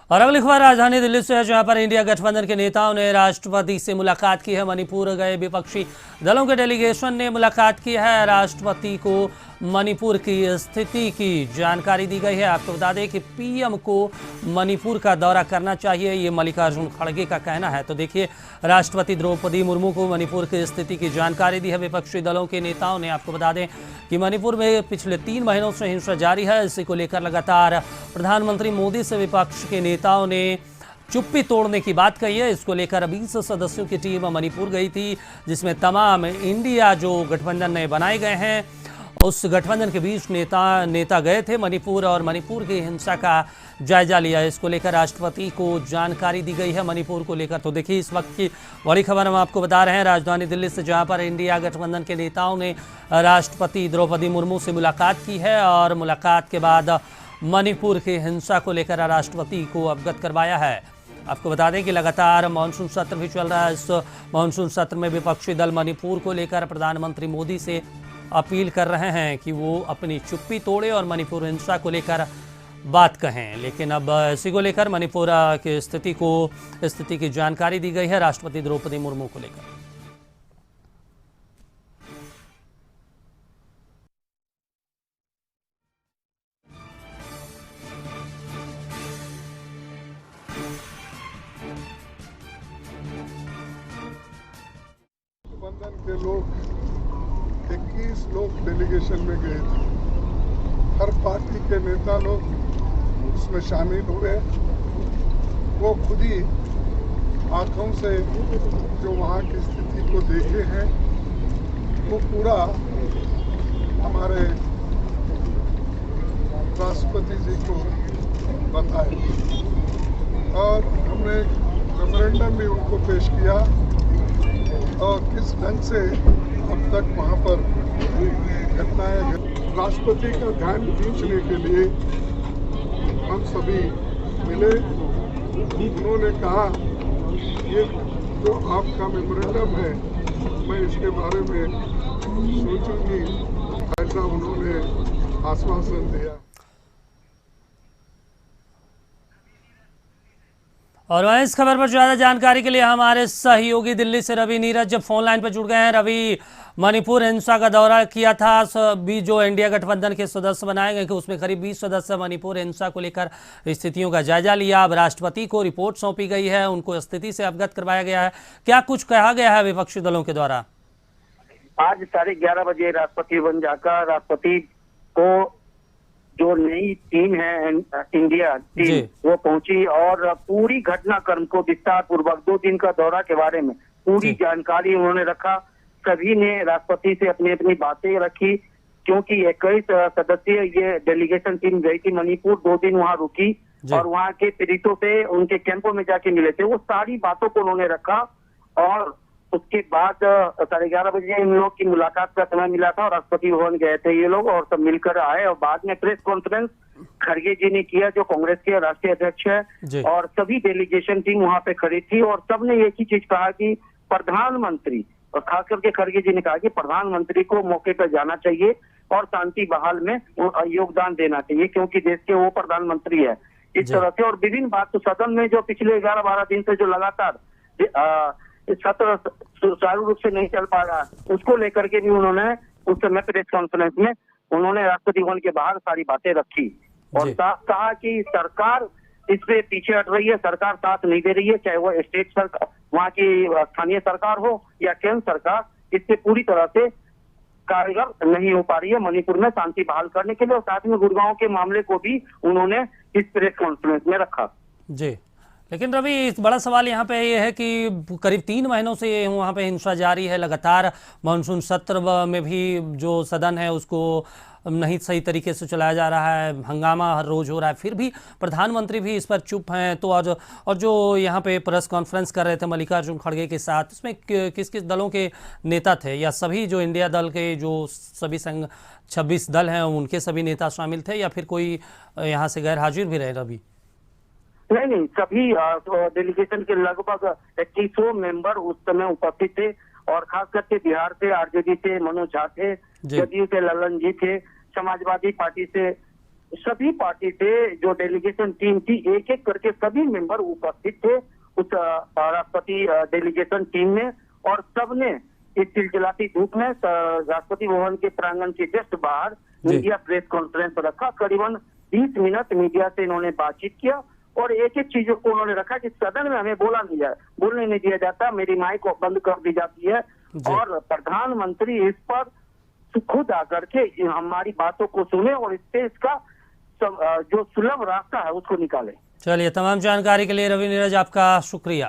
और अगली खबर राजधानी दिल्ली से है, जहां पर इंडिया गठबंधन के नेताओं ने राष्ट्रपति से मुलाकात की है। मणिपुर गए विपक्षी दलों के डेलीगेशन ने मुलाकात की है। राष्ट्रपति को मणिपुर की स्थिति की जानकारी दी गई है। आपको बता दें कि पीएम को मणिपुर का दौरा करना चाहिए, ये मल्लिकार्जुन खड़गे का कहना है। तो देखिए, राष्ट्रपति द्रौपदी मुर्मू को मणिपुर की स्थिति की जानकारी दी है विपक्षी दलों के नेताओं ने। आपको बता दें कि मणिपुर में पिछले 3 महीनों से हिंसा जारी है। इसी को लेकर लगातार प्रधानमंत्री मोदी से विपक्ष के नेताओं ने चुप्पी तोड़ने की बात कही है। इसको लेकर 20 सदस्यों की टीम मणिपुर गई थी, जिसमें तमाम इंडिया जो गठबंधन में बनाए गए हैं उस गठबंधन के बीच नेता गए थे मणिपुर और मणिपुर की हिंसा का जायजा लिया। इसको लेकर राष्ट्रपति को जानकारी दी गई है मणिपुर को लेकर। तो देखिए, इस वक्त की बड़ी खबर हम आपको बता रहे हैं राजधानी दिल्ली से, जहां पर इंडिया गठबंधन के नेताओं ने राष्ट्रपति द्रौपदी मुर्मू से मुलाकात की है और मुलाकात के बाद मणिपुर की हिंसा को लेकर राष्ट्रपति को अवगत करवाया है। आपको बता दें कि लगातार मानसून सत्र भी चल रहा है। इस मानसून सत्र में विपक्षी दल मणिपुर को लेकर प्रधानमंत्री मोदी से अपील कर रहे हैं कि वो अपनी चुप्पी तोड़े और मणिपुर हिंसा को लेकर बात कहें। लेकिन अब इसी को लेकर मणिपुर की स्थिति की जानकारी दी गई है राष्ट्रपति द्रौपदी मुर्मू को लेकर। गठबंधन के लोग 21 लोग डेलीगेशन में गए थे। हर पार्टी के नेता लोग उसमें शामिल हुए। वो खुद ही आंखों से जो वहाँ की स्थिति को देखे हैं वो पूरा हमारे राष्ट्रपति जी को बताए और हमने मेमोरेंडम भी उनको पेश किया और किस ढंग से अब तक वहाँ पर घटनाएं। राष्ट्रपति का ध्यान खींचने के लिए हम सभी मिले। उन्होंने कहा ये जो आपका मेमोरेंडम है मैं इसके बारे में सोचूंगी, ऐसा उन्होंने आश्वासन दिया। और इस खबर पर ज्यादा जानकारी के लिए हमारे सहयोगी दिल्ली से रवि नीरज जब फोन लाइन पर जुड़ गए हैं। रवि, मणिपुर हिंसा का दौरा किया था सभी जो इंडिया गठबंधन के सदस्य बनाए गए कि उसमें करीब 20 सदस्य मणिपुर हिंसा को लेकर स्थितियों का जायजा लिया। अब राष्ट्रपति को रिपोर्ट सौंपी गई है, उनको स्थिति से अवगत करवाया गया है। क्या कुछ कहा गया है विपक्षी दलों के द्वारा? आज 11:30 बजे राष्ट्रपति भवन जाकर राष्ट्रपति को जो नई टीम है इंडिया टीम वो पहुंची और पूरी घटनाक्रम को विस्तार पूर्वक 2 दिन का दौरा के बारे में पूरी जानकारी उन्होंने रखा। सभी ने राष्ट्रपति से अपनी अपनी बातें रखी, क्योंकि 21 सदस्यीय ये डेलीगेशन टीम गई थी मणिपुर, 2 दिन वहां रुकी और वहां के पीड़ितों से उनके कैंपों में जाके मिले थे। वो सारी बातों को उन्होंने रखा और उसके बाद 11:30 बजे इन लोग की मुलाकात का समय मिला था और राष्ट्रपति भवन गए थे ये लोग और सब मिलकर आए। और बाद में प्रेस कॉन्फ्रेंस खड़गे जी ने किया, जो कांग्रेस के राष्ट्रीय अध्यक्ष है, और सभी डेलीगेशन टीम वहां पे खड़ी थी और सबने एक ही चीज कहा कि प्रधानमंत्री, और खास करके खड़गे जी ने कहा कि प्रधानमंत्री को मौके पर जाना चाहिए और शांति बहाल में योगदान देना चाहिए, क्योंकि देश के वो प्रधानमंत्री है। इस तरह से और विभिन्न बात तो सदन में जो पिछले 11-12 दिन से जो लगातार सत्र सुचारू रूप से नहीं चल पा रहा, उसको लेकर के भी उन्होंने उस समय प्रेस कॉन्फ्रेंस में उन्होंने राष्ट्रपति भवन के बाहर सारी बातें रखी और साफ कहा कि सरकार इस पे पीछे हट रही है, सरकार साथ नहीं दे रही है, चाहे वो स्टेट सरकार, वहाँ की स्थानीय सरकार हो या केंद्र सरकार, इससे पूरी तरह से कारगर नहीं हो पा रही है मणिपुर में शांति बहाल करने के लिए। और साथ में गुड़गांव के मामले को भी उन्होंने इस प्रेस कॉन्फ्रेंस में रखा। जी, लेकिन रवि, इस बड़ा सवाल यहाँ पे ये है कि करीब 3 महीनों से वहाँ पे हिंसा जारी है। लगातार मानसून सत्र में भी जो सदन है उसको नहीं सही तरीके से चलाया जा रहा है, हंगामा हर रोज हो रहा है, फिर भी प्रधानमंत्री भी इस पर चुप हैं। तो और जो यहाँ पे प्रेस कॉन्फ्रेंस कर रहे थे मल्लिकार्जुन खड़गे के साथ, इसमें किस किस दलों के नेता थे, या सभी जो इंडिया दल के जो सभी संघ 26 दल हैं उनके सभी नेता शामिल थे, या फिर कोई यहाँ से गैर हाजिर भी रहे? रवि, नहीं, सभी डेलीगेशन के लगभग 2100 मेंबर उस समय उपस्थित थे और खास करके बिहार से आरजेडी से मनोज झा थे, जदयू से ललन जी थे, समाजवादी पार्टी से सभी पार्टी से जो डेलीगेशन टीम थी, एक एक करके सभी मेंबर उपस्थित थे उस राष्ट्रपति डेलीगेशन टीम में, और सबने इस चिलचिलाती धूप में राष्ट्रपति भवन के प्रांगण के जस्ट बाहर मीडिया प्रेस कॉन्फ्रेंस रखा। करीबन 20 मिनट मीडिया से इन्होंने बातचीत किया और एक एक चीजों को उन्होंने रखा कि सदन में हमें बोलने नहीं दिया जाता, मेरी माइक को बंद कर दी जाती है, और प्रधानमंत्री इस पर खुद आकर के हमारी बातों को सुने और इससे इसका जो सुलभ रास्ता है उसको निकाले। चलिए, तमाम जानकारी के लिए रवि नीरज आपका शुक्रिया।